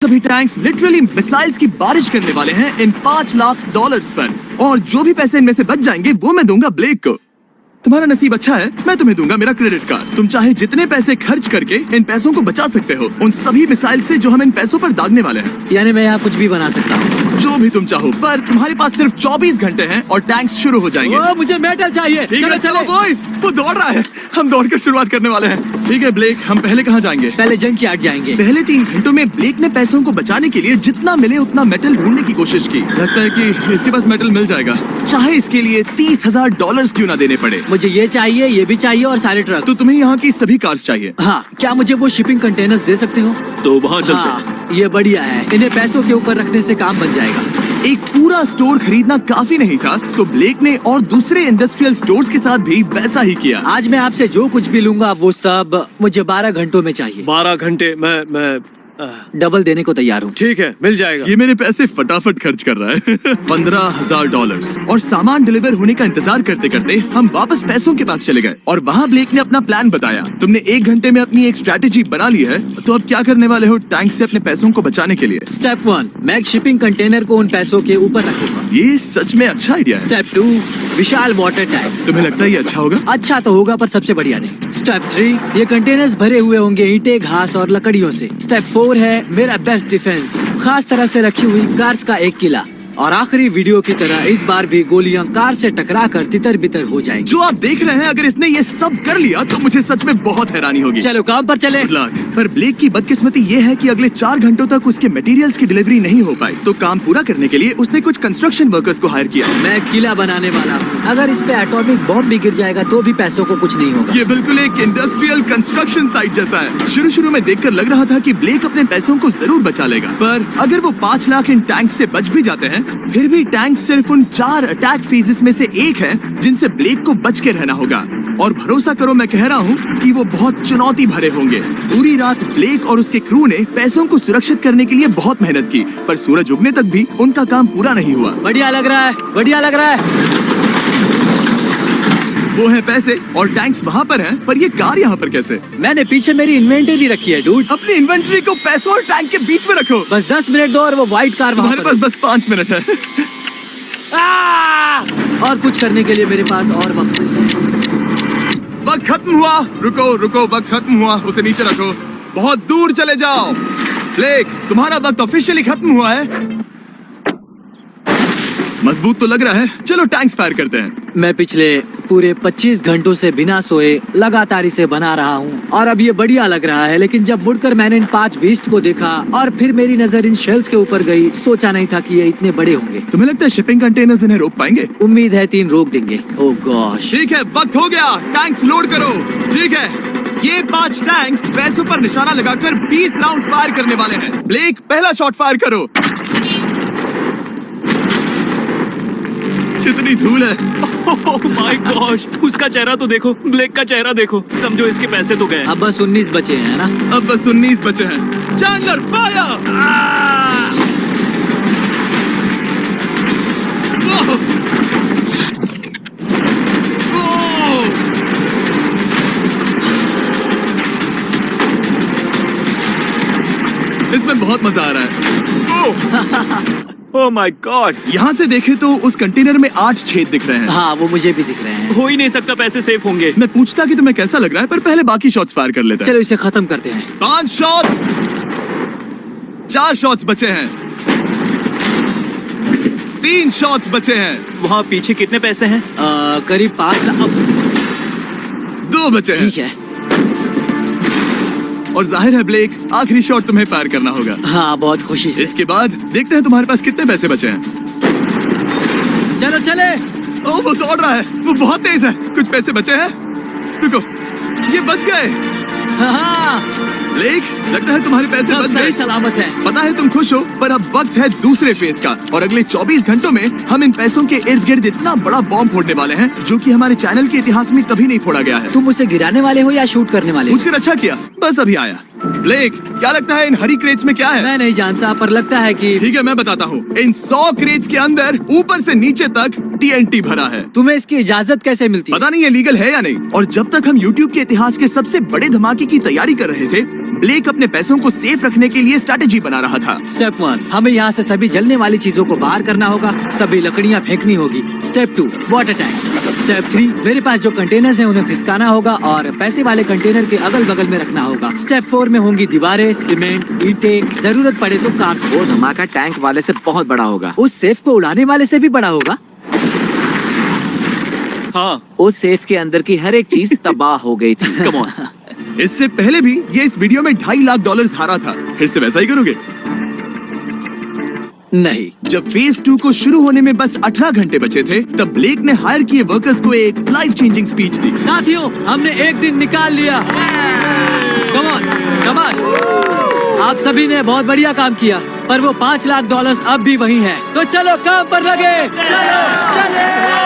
सभी tanks literally missiles की बारिश करने वाले हैं इन $5 लाख पर, और जो भी पैसे इनमें से बच जाएंगे वो मैं दूंगा ब्लेक को। तुम्हारा नसीब अच्छा है, मैं तुम्हें दूंगा मेरा क्रेडिट कार्ड। तुम चाहे जितने पैसे खर्च करके इन पैसों को बचा सकते हो, उन सभी मिसाइल से जो हम इन पैसों पर दागने वाले हैं। यानी मैं यहाँ कुछ भी बना सकता हूँ? जो भी तुम चाहो, पर तुम्हारे पास सिर्फ 24 घंटे हैं और टैंक्स शुरू हो जाएंगे। ओ, मुझे मेटल चाहिए। ठीक है, चलो बॉयज, वो दौड़ रहा है, हम दौड़ कर शुरुआत करने वाले हैं। ठीक है ब्लेक, हम पहले कहाँ जाएंगे? पहले जंक यार्ड जाएंगे। पहले 3 घंटों में ब्लेक ने पैसों को बचाने के लिए जितना मिले उतना मेटल ढूंढने की कोशिश की। लगता है कि इसके पास मेटल मिल जाएगा, चाहे इसके लिए $30,000 क्यों ना देने पड़े। मुझे ये चाहिए, ये भी चाहिए और सारे ट्रक। तो तुम्हें यहाँ की सभी कार्स चाहिए? हाँ, क्या मुझे वो शिपिंग कंटेनर्स दे सकते हो? तो वहाँ चलते हैं। हाँ, ये बढ़िया है, इन्हें पैसों के ऊपर रखने से काम बन जाएगा। एक पूरा स्टोर खरीदना काफी नहीं था, तो ब्लेक ने और दूसरे इंडस्ट्रियल स्टोर्स के साथ भी वैसा ही किया। आज मैं आपसे जो कुछ भी लूंगा वो सब मुझे 12 घंटों में चाहिए। 12 घंटे मैं डबल देने को तैयार हूँ। ठीक है, मिल जाएगा। ये मेरे पैसे फटाफट खर्च कर रहा है। $15,000। और सामान डिलीवर होने का इंतजार करते करते हम वापस पैसों के पास चले गए, और वहाँ ब्लेक ने अपना प्लान बताया। तुमने 1 घंटे में अपनी एक स्ट्रैटेजी बना ली है, तो अब क्या करने वाले हो टैंक से अपने पैसों को बचाने के लिए? स्टेप 1, मैं एक शिपिंग कंटेनर को उन पैसों के ऊपर रखूंगा। ये सच में अच्छा आइडिया है। स्टेप 2, विशाल वाटर टैंक। तुम्हें लगता है ये अच्छा होगा? अच्छा तो होगा, पर सबसे बढ़िया नहीं। स्टेप 3, ये कंटेनर्स भरे हुए होंगे ईंटें, घास और लकड़ियों से। स्टेप 4 है मेरा बेस्ट डिफेंस, खास तरह से रखी हुई कार्स का एक किला। और आखिरी वीडियो की तरह इस बार भी गोलियां कार से टकरा कर तितर बितर हो जाएंगी। जो आप देख रहे हैं, अगर इसने ये सब कर लिया तो मुझे सच में बहुत हैरानी होगी। चलो काम पर चले। Good luck। पर ब्लेक की बदकिस्मती ये है कि अगले 4 घंटों तक उसके मटेरियल्स की डिलीवरी नहीं हो पाई, तो काम पूरा करने के लिए उसने कुछ कंस्ट्रक्शन वर्कर्स को हायर किया। मैं किला बनाने वाला हूँ, अगर इस पे एटॉमिक बॉम्ब भी गिर जाएगा तो भी पैसों को कुछ नहीं होगा। ये बिल्कुल एक इंडस्ट्रियल कंस्ट्रक्शन साइट जैसा है। शुरू में देखकर लग रहा था कि ब्लेक अपने पैसों को जरूर बचा लेगा, पर अगर वो 5 लाख इन टैंक से बच भी जाते हैं, फिर भी टैंक सिर्फ उन 4 अटैक फेजेस में से एक है जिनसे ब्लेक को बच के रहना होगा। और भरोसा करो, मैं कह रहा हूँ कि वो बहुत चुनौती भरे होंगे। पूरी रात ब्लेक और उसके क्रू ने पैसों को सुरक्षित करने के लिए बहुत मेहनत की, पर सूरज उगने तक भी उनका काम पूरा नहीं हुआ। बढ़िया लग रहा है, बढ़िया लग रहा है। वो है पैसे और टैंक्स वहाँ पर हैं, पर ये कार यहाँ पर कैसे? मैंने पीछे मेरी इन्वेंटरी रखी है डूड। अपनी इन्वेंटरी को पैसों और टैंक के बीच में रखो। बस 10 मिनट दो और वो व्हाइट कार वहाँ तुम्हारे पर पास बस 5 मिनट है। और कुछ करने के लिए मेरे पास और वक्त नहीं है। वक्त खत्म हुआ। रुको, वक्त खत्म हुआ, उसे नीचे रखो, बहुत दूर चले जाओ। ब्लेक, तुम्हारा वक्त ऑफिशियली खत्म हुआ है। मजबूत तो लग रहा है, चलो टैंक्स फायर करते हैं। मैं पिछले पूरे 25 घंटों से बिना सोए लगातार इसे बना रहा हूँ, और अब ये बढ़िया लग रहा है। लेकिन जब मुड़कर मैंने इन 5 बीस्ट को देखा और फिर मेरी नजर इन शेल्स के ऊपर गई, सोचा नहीं था कि ये इतने बड़े होंगे। तुम्हें लगता है शिपिंग कंटेनर्स इन्हें रोक पाएंगे? उम्मीद है 3 रोक देंगे। ओह गॉश। ठीक है, वक्त हो गया, टैंक्स लोड करो। ठीक है, ये 5 टैंक्स पैसों पर निशाना लगाकर 20 राउंड फायर करने वाले हैं। ब्लेक, पहला शॉट फायर करो। कितनी धूल है। ओह माय गॉश, उसका चेहरा तो देखो, ब्लेक का चेहरा देखो। समझो इसके पैसे तो गए। अब बस 19 बचे हैं ना? अब बस 19 बचे हैं। Chandler fire. इसमें बहुत मजा आ रहा है। ओह माय गॉड। यहाँ से देखे तो उस कंटेनर में 8 छेद दिख रहे हैं। हाँ, वो मुझे भी दिख रहे हैं। हो ही नहीं सकता, पैसे सेफ होंगे। मैं पूछता कि तुम्हें कैसा लग रहा है, पर पहले बाकी शॉट्स फायर कर लेते हैं। चलो इसे खत्म करते हैं। 5 शॉट्स, 4 शॉट्स बचे हैं, 3 शॉट्स बचे हैं। वहाँ पीछे कितने पैसे हैं? करीब 5 लाख। 2 बचे हैं। ठीक है। और जाहिर है ब्लेक, आखिरी शॉट तुम्हें फायर करना होगा। हाँ, बहुत खुशी से। इसके बाद देखते हैं तुम्हारे पास कितने पैसे बचे हैं। चलो चले। ओह, वो दौड़ रहा है, वो बहुत तेज है। कुछ पैसे बचे हैं। रुको, ये बच गए। हाँ, ब्लेक, लगता है तुम्हारे पैसे सब बच सही गए। सलामत है। पता है तुम खुश हो, पर अब वक्त है दूसरे फेज का, और अगले 24 घंटों में हम इन पैसों के इर्द गिर्द इतना बड़ा बॉम्ब फोड़ने वाले हैं जो कि हमारे चैनल के इतिहास में कभी नहीं फोड़ा गया है। तुम उसे गिराने वाले हो या शूट करने वाले हो? पूछकर अच्छा किया, बस अभी आया। ब्लेक, क्या लगता है इन हरी क्रेट्स में क्या है? मैं नहीं जानता, पर लगता है कि ठीक है, मैं बताता हूँ। इन 100 क्रेट्स के अंदर ऊपर से नीचे तक TNT भरा है। तुम्हें इसकी इजाजत कैसे मिलती है? पता नहीं ये लीगल है या नहीं। और जब तक हम YouTube के इतिहास के सबसे बड़े धमाके की तैयारी कर रहे थे, ब्लेक अपने पैसों को सेफ रखने के लिए स्ट्रैटेजी बना रहा था। स्टेप 1, हमें यहाँ से सभी जलने वाली चीजों को बाहर करना होगा, सभी लकड़ियाँ फेंकनी होगी। Step 2, water tank. स्टेप 3, मेरे पास जो कंटेनर्स हैं उन्हें खिसकाना होगा और पैसे वाले कंटेनर के अगल बगल में रखना होगा। स्टेप 4 में होंगी दीवारें, सीमेंट, ईंटें, जरूरत पड़े तो कार्स। वो धमाका टैंक वाले से बहुत बड़ा होगा। उस सेफ को उड़ाने वाले से भी बड़ा होगा। हाँ उस सेफ के अंदर की हर एक चीज तबाह हो गई थी। Come on. इससे पहले भी ये इस वीडियो में $2.5 लाख हारा था। फिर से वैसा ही करोगे? नहीं। जब फेज 2 को शुरू होने में बस 18 घंटे बचे थे, तब ब्लेक ने हायर किए वर्कर्स को एक लाइफ चेंजिंग स्पीच दी। साथियों, हमने एक दिन निकाल लिया। कम ऑन, शाबाश। आप सभी ने बहुत बढ़िया काम किया, पर वो $5 लाख अब भी वही है। तो चलो काम पर लगे। चलो,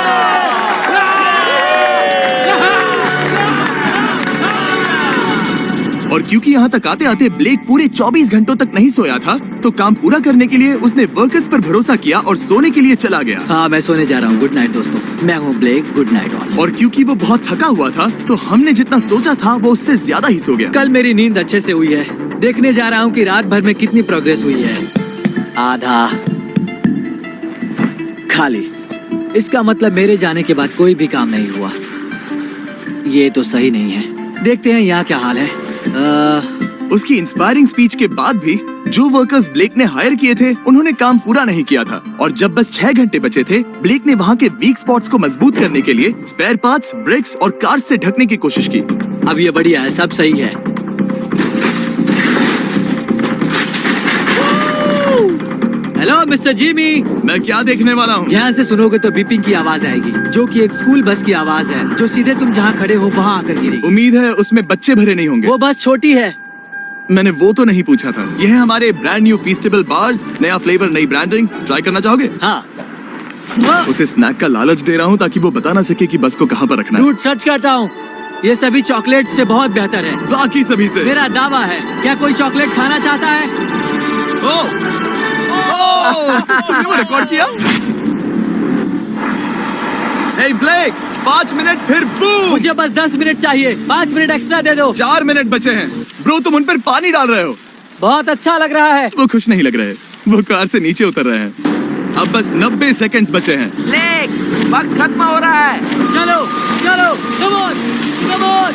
और क्योंकि यहाँ तक आते आते ब्लेक पूरे 24 घंटों तक नहीं सोया था, तो काम पूरा करने के लिए उसने वर्कर्स पर भरोसा किया और सोने के लिए चला गया। हाँ, मैं सोने जा रहा हूँ। गुड नाइट दोस्तों, मैं हूँ ब्लेक। Good night all. और क्योंकि वो बहुत थका हुआ था, तो हमने जितना सोचा था वो उससे ज्यादा ही सो गया। कल मेरी नींद अच्छे से हुई है। देखने जा रहा हूँ कि रात भर में कितनी प्रोग्रेस हुई है। आधा खाली। इसका मतलब मेरे जाने के बाद कोई भी काम नहीं हुआ। ये तो सही नहीं है। देखते हैं यहाँ क्या हाल है। उसकी इंस्पायरिंग स्पीच के बाद भी जो वर्कर्स ब्लेक ने हायर किए थे, उन्होंने काम पूरा नहीं किया था। और जब बस 6 घंटे बचे थे, ब्लेक ने वहाँ के वीक स्पॉट्स को मजबूत करने के लिए स्पेयर पार्ट्स, ब्रिक्स और कार्स से ढकने की कोशिश की। अब ये बढ़िया है, सब सही है। Hello mister Jimmy. मैं क्या देखने वाला हूँ? ध्यान से सुनोगे तो बीपिंग की आवाज आएगी, जो कि एक स्कूल बस की आवाज है, जो सीधे तुम जहाँ खड़े हो वहाँ आकर गिरी। उम्मीद है उसमें बच्चे भरे नहीं होंगे। वो बस छोटी है। मैंने वो तो नहीं पूछा था। यह है हमारे ब्रांड न्यू फीस्टेबल बार्स, नया फ्लेवर, नई ब्रांडिंग। ट्राई करना चाहोगे? हाँ। उसे स्नैक का लालच दे रहा हूँ ताकि वो बता ना सके कि बस को कहाँ पर रखना है। झूठ सच करता हूँ, ये सभी चॉकलेट से बहुत बेहतर है। बाकी सभी से। मेरा दावा है। क्या कोई चॉकलेट खाना चाहता है? तुमने वो रिकॉर्ड किया? हे ब्लेक, 5 मिनट फिर बूम। मुझे बस 10 मिनट चाहिए। 5 मिनट एक्स्ट्रा दे दो। 4 मिनट बचे हैं। ब्रो, तुम उन पर पानी डाल रहे हो। बहुत अच्छा लग रहा है। वो खुश नहीं लग रहे। वो कार से नीचे उतर रहे हैं। अब बस 90 सेकंड्स बचे हैं। ब्लेक, वक्त खत्म हो रहा है। चलो चलो, कम ऑन कम ऑन।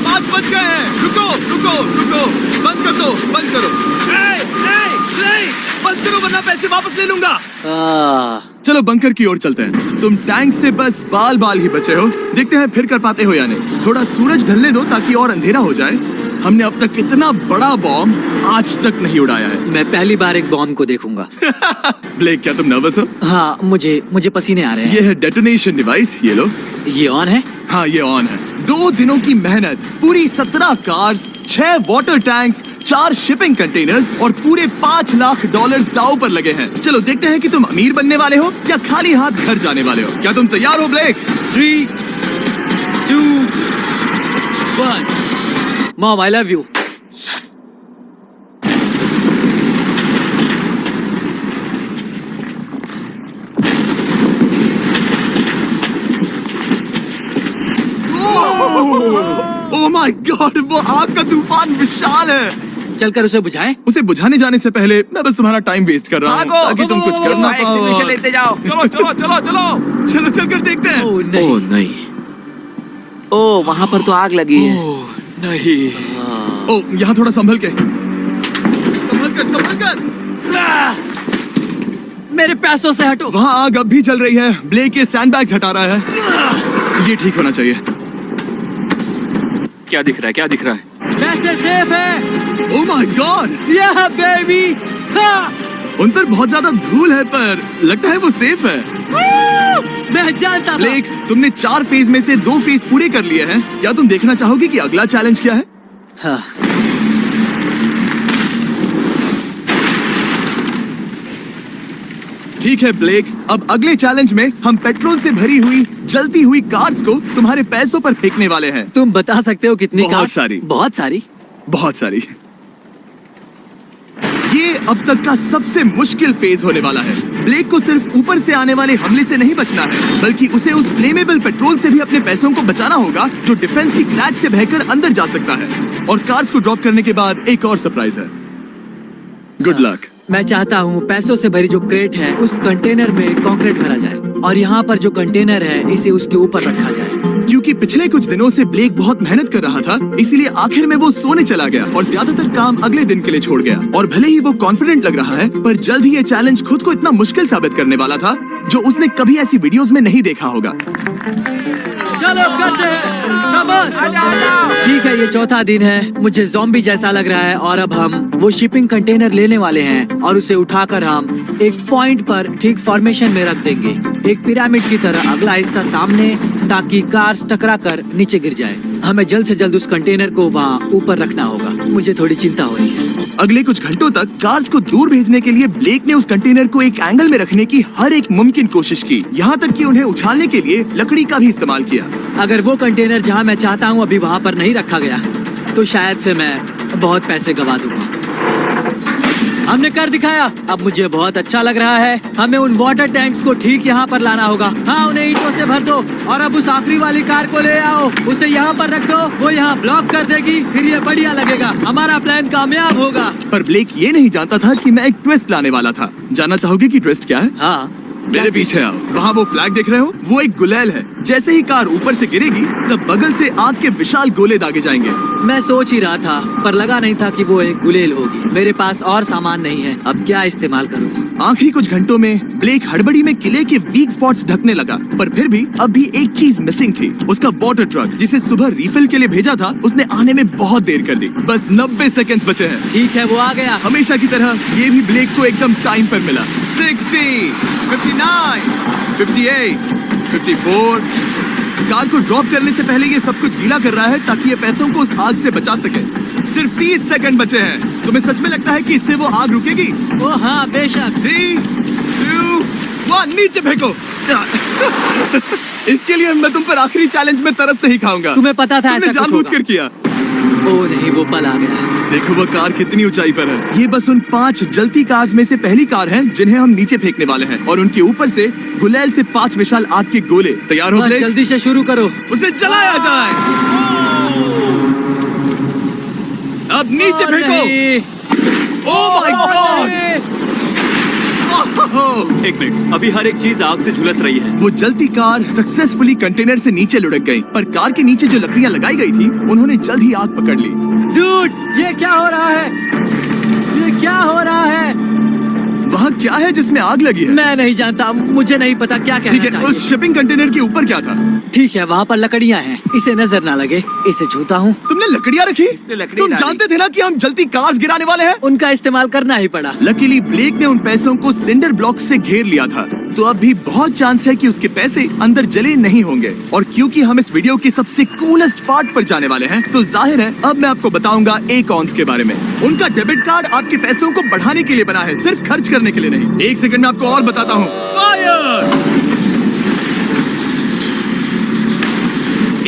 5 बज गए हैं। रुको रुको रुको, बंद कर दो, बंद करो। बंद करो वरना पैसे वापस ले लूंगा। चलो बंकर की ओर चलते हैं। तुम टैंक से बस बाल ही बचे हो। देखते हैं फिर कर पाते हो या नहीं। थोड़ा सूरज ढलने दो ताकि और अंधेरा हो जाए। हमने अब तक इतना बड़ा बॉम्ब आज तक नहीं उड़ाया है। मैं पहली बार एक बॉम्ब को देखूंगा। ब्लेक, क्या तुम नर्वस हो? हाँ, मुझे पसीने आ रहे हैं। ये है डेटोनेशन डिवाइस, ये लो। ये ऑन है? हाँ, ये ऑन है। 2 दिनों की मेहनत, पूरी 17 cars, 6 water tanks, 4 shipping containers और पूरे $5 लाख दांव पर लगे हैं। चलो देखते हैं कि तुम अमीर बनने वाले हो या खाली हाथ घर जाने वाले हो। क्या तुम तैयार हो Blake? 3, 2, 1। Mom, I love you. Oh my God, वो आग का तूफान विशाल है। चलकर उसे बुझाएं? उसे बुझाने जाने से पहले मैं बस तुम्हारा टाइम वेस्ट कर रहा हूँ ताकि तुम कुछ कर ना फायर एक्सटिंग्विशर लेते जाओ। चलो चलो चलो चलो। चलो चलकर देखते हैं। ओह नहीं। नहीं। ओ, वहाँ पर तो आग लगी है। ओह नहीं। ओह, यहाँ थोड़ा संभल कर। मेरे पैसों से हटो। वहाँ आग अब भी जल रही है। ब्लेक ये सैंडबैग्स हटा रहा है। ये ठीक होना चाहिए। क्या दिख रहा है? क्या दिख रहा है? पैसे सेफ है। ओह माय गॉड, Yeah, baby. हाँ। उन पर बहुत ज्यादा धूल है, पर लगता है वो सेफ है। मैं जानता था। ब्लेक, तुमने 4 फेज में से 2 फेज पूरे कर लिए हैं। क्या तुम देखना चाहोगे कि अगला चैलेंज क्या है? हाँ। ठीक है ब्लेक, अब अगले चैलेंज में हम पेट्रोल से भरी हुई जलती हुई कार्स को तुम्हारे पैसों पर फेंकने वाले हैं। तुम बता सकते हो कितनी बहुत कार्स? सारी। बहुत सारी। बहुत सारी। ये अब तक का सबसे मुश्किल फेज होने वाला है। ब्लेक को सिर्फ ऊपर से आने वाले हमले से नहीं बचना है, बल्कि उसे उस फ्लेमेबल पेट्रोल से भी अपने पैसों को बचाना होगा जो डिफेंस की क्रैक से बहकर अंदर जा सकता है। और कार्स को ड्रॉप करने के बाद एक और सरप्राइज है। Good luck. मैं चाहता हूँ पैसों से भरी जो क्रेट है उस कंटेनर में कंक्रीट भरा जाए और यहाँ पर जो कंटेनर है इसे उसके ऊपर रखा जाए। क्योंकि पिछले कुछ दिनों से ब्लेक बहुत मेहनत कर रहा था, इसीलिए आखिर में वो सोने चला गया और ज्यादातर काम अगले दिन के लिए छोड़ गया। और भले ही वो कॉन्फिडेंट लग रहा है, पर जल्द ही ये चैलेंज खुद को इतना मुश्किल साबित करने वाला था जो उसने कभी ऐसी वीडियोस में नहीं देखा होगा। चलो करते हैं, शाबाश। ठीक है, ये चौथा दिन है। मुझे ज़ॉम्बी जैसा लग रहा है और अब हम वो शिपिंग कंटेनर लेने वाले हैं और उसे उठाकर हम एक पॉइंट पर ठीक फॉर्मेशन में रख देंगे, एक पिरामिड की तरह। अगला हिस्सा सामने, ताकि कार्स टकरा कर नीचे गिर जाए। हमें जल्द से जल्द उस कंटेनर को वहाँ ऊपर रखना होगा। मुझे थोड़ी चिंता हो रही है। अगले कुछ घंटों तक कार्स को दूर भेजने के लिए ब्लेक ने उस कंटेनर को एक एंगल में रखने की हर एक मुमकिन कोशिश की, यहाँ तक कि उन्हें उछालने के लिए लकड़ी का भी इस्तेमाल किया। अगर वो कंटेनर जहाँ मैं चाहता हूँ अभी वहाँ पर नहीं रखा गया तो शायद से मैं बहुत पैसे गवा दूंगा। हमने कर दिखाया, अब मुझे बहुत अच्छा लग रहा है। हमें उन वाटर टैंक्स को ठीक यहाँ पर लाना होगा। हाँ, उन्हें ईंटों से भर दो और अब उस आखिरी वाली कार को ले आओ, उसे यहाँ पर रख दो। वो यहाँ ब्लॉक कर देगी, फिर ये बढ़िया लगेगा। हमारा प्लान कामयाब होगा। पर ब्लेक ये नहीं जानता था कि मैं एक ट्विस्ट लाने वाला था। जानना चाहोगे कि ट्विस्ट क्या है? हाँ, मेरे पीछे आओ। वहाँ वो फ्लैग देख रहे हो, वो एक गुलेल है। जैसे ही कार ऊपर से गिरेगी तब बगल से आग के विशाल गोले दागे जाएंगे। मैं सोच ही रहा था, पर लगा नहीं था कि वो एक गुलेल होगी। मेरे पास और सामान नहीं है, अब क्या इस्तेमाल करूँ? आखिरी कुछ घंटों में ब्लेक हड़बड़ी में किले के वीक स्पॉट्स ढकने लगा, पर फिर भी अब भी एक चीज मिसिंग थी। उसका वाटर ट्रक, जिसे सुबह रिफिल के लिए भेजा था, उसने आने में बहुत देर कर दी। बस 90 सेकंड्स बचे हैं। ठीक है, वो आ गया। हमेशा की तरह ये भी ब्लेक को एकदम टाइम पर मिला। 60, 59, 58, 54। कार को ड्रॉप करने से पहले ये सब कुछ गीला कर रहा है ताकि ये पैसों को उस आग से बचा सके। सिर्फ 30 सेकंड बचे हैं। तुम्हें सच में लगता है कि इससे वो आग रुकेगी? ओ हाँ, बेशक। 3, 2, 1, नीचे फेंको। इसके लिए मैं तुम पर आखिरी चैलेंज में तरस नहीं खाऊंगा। तुम्हें पता था तुमने ऐसा कुछ जानबूझकर होगा। किया। ओ नहीं, वो पल आ गया। देखो वो कार कितनी ऊंचाई पर है। ये बस उन 5 जलती कार्स में से पहली कार है जिन्हें हम नीचे फेंकने वाले हैं, और उनके ऊपर से गुलेल से 5 विशाल आग के गोले। तैयार हो बस ब्लेक? जल्दी से शुरू करो। उसे जलाया जाए। अब नीचे ओ फेंको। नहीं। ओह माय गॉड! एक मिनट, अभी हर एक चीज आग से झुलस रही है। वो जलती कार सक्सेसफुली कंटेनर से नीचे लुढ़क गई, पर कार के नीचे जो लकड़ियां लगाई गई थी उन्होंने जल्द ही आग पकड़ ली। डूड, ये क्या हो रहा है? ये क्या हो रहा है? वहाँ क्या है जिसमें आग लगी है? मैं नहीं जानता, मुझे नहीं पता क्या ठीक कहना है, चाहिए। उस शिपिंग कंटेनर के ऊपर क्या था? ठीक है, वहाँ पर लकड़ियाँ हैं, इसे नजर ना लगे। इसे छूता हूँ। तुमने लकड़ियाँ रखी? लकड़ी तुम डाली। जानते थे ना कि हम जलती कार्स गिराने वाले हैं? उनका इस्तेमाल करना ही पड़ा। लकीली ब्लेक ने उन पैसों को सिंडर ब्लॉक से घेर लिया था, तो अब भी बहुत चांस है कि उसके पैसे अंदर जले नहीं होंगे। और क्योंकि हम इस वीडियो के सबसे कूलेस्ट पार्ट पर जाने वाले हैं, तो जाहिर है अब मैं आपको बताऊंगा एकॉन्स के बारे में। उनका डेबिट कार्ड आपके पैसों को बढ़ाने के लिए बना है, सिर्फ खर्च करने के लिए नहीं। एक सेकंड में आपको और बताता हूँ। फायर!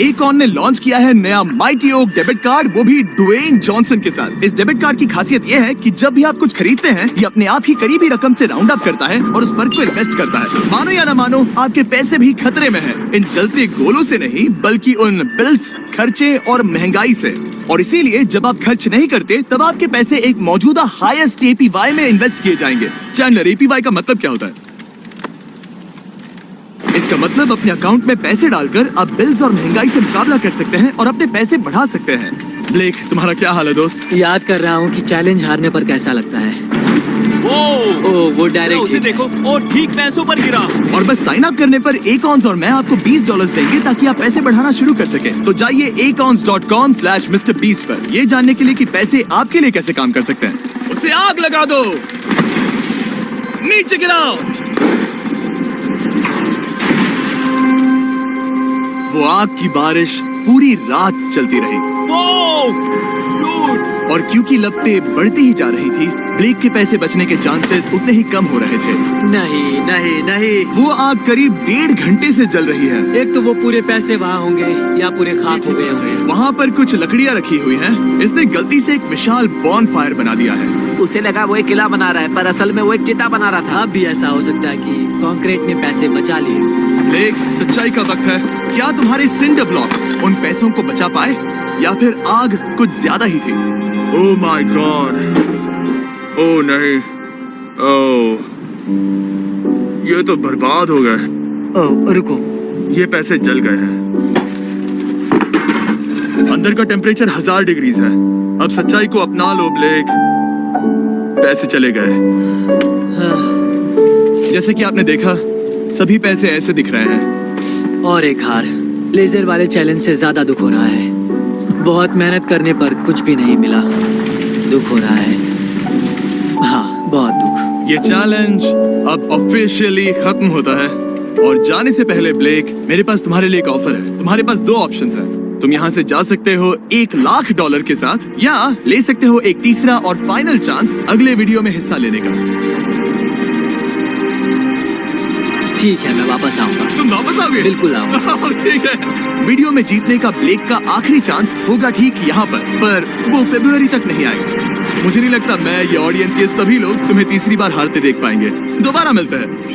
एकॉन ने लॉन्च किया है नया माइटी ओक डेबिट कार्ड, वो भी ड्वेन जॉनसन के साथ। इस डेबिट कार्ड की खासियत ये है कि जब भी आप कुछ खरीदते हैं, ये अपने आप ही करीबी रकम से राउंड अप करता है और उस फर्क को इन्वेस्ट करता है। मानो या ना मानो, आपके पैसे भी खतरे में हैं। इन जलते गोलों से नहीं, बल्कि उन बिल्स, खर्चे और महंगाई से। और इसीलिए जब आप खर्च नहीं करते, तब आपके पैसे एक मौजूदा हाईएस्ट APY में इन्वेस्ट किए जाएंगे। चैंडलर, APY का मतलब क्या होता है? इसका मतलब अपने अकाउंट में पैसे डालकर आप बिल्स और महंगाई से मुकाबला कर सकते हैं और अपने पैसे बढ़ा सकते हैं। ब्लेक, तुम्हारा क्या हाल है दोस्त? याद कर रहा हूँ कि चैलेंज हारने पर कैसा लगता है। वो डायरेक्ट उसे देखो, ओ ठीक पैसों पर गिरा। और बस साइन अप करने पर एकॉन्स और मैं आपको $20 देंगे ताकि आप पैसे बढ़ाना शुरू कर सके। तो जाइए acons.com/MrBeast पर, ये जानने के लिए कि पैसे आपके लिए कैसे काम कर सकते हैं। उसे आग लगा दो, नीचे गिराओ। वो आग की बारिश पूरी रात चलती रही। और क्योंकि लपटें बढ़ती ही जा रही थी, ब्लेक के पैसे बचने के चांसेस उतने ही कम हो रहे थे। नहीं नहीं नहीं, वो आग करीब 1.5 घंटे से जल रही है। एक तो वो पूरे पैसे वहाँ होंगे या पूरे खाक हो गए होंगे। वहाँ पर कुछ लकड़ियाँ रखी हुई हैं। इसने गलती से एक विशाल बॉनफायर बना दिया है। उसे लगा वो एक किला बना रहा है, पर असल में वो एक चिता बना रहा था। अब भी ऐसा हो सकता है कि कंक्रीट ने पैसे बचा लिए। ब्लेक, सच्चाई का वक्त है। क्या तुम्हारे सिंडर ब्लॉक्स उन पैसों को बचा पाए या फिर आग कुछ ज्यादा ही थी? ओह माय गॉड, ओह नहीं, ओह ये तो बर्बाद हो गए। ओह रुको, ये पैसे जल गए हैं। अंदर का टेम्परेचर 1000 डिग्रीज है। अब सच्चाई को अपना लो ब्लेक, पैसे चले गए। जैसे कि आपने देखा, सभी पैसे ऐसे दिख रहे हैं। और एक हार। लेजर वाले चैलेंज से ज्यादा दुख हो रहा है। बहुत मेहनत करने पर कुछ भी नहीं मिला। दुख हो रहा है, हाँ बहुत दुख। ये चैलेंज अब ऑफिशियली खत्म होता है। और जाने से पहले ब्लेक, मेरे पास तुम्हारे लिए एक ऑफर है। तुम्हारे पास दो ऑप्शंस हैं। तुम यहाँ से जा सकते हो $1,00,000 के साथ, या ले सकते हो एक तीसरा और फाइनल चांस अगले वीडियो में हिस्सा लेने का। ठीक है, मैं वापस आऊंगा। तुम वापस आओगे? बिल्कुल आऊंगा। ठीक है। वीडियो में जीतने का ब्लेक का आखिरी चांस होगा ठीक यहाँ पर वो फरवरी तक नहीं आएगा। मुझे नहीं लगता मैं, ये ऑडियंस, ये सभी लोग तुम्हें तीसरी बार हारते देख पाएंगे। दोबारा मिलते हैं।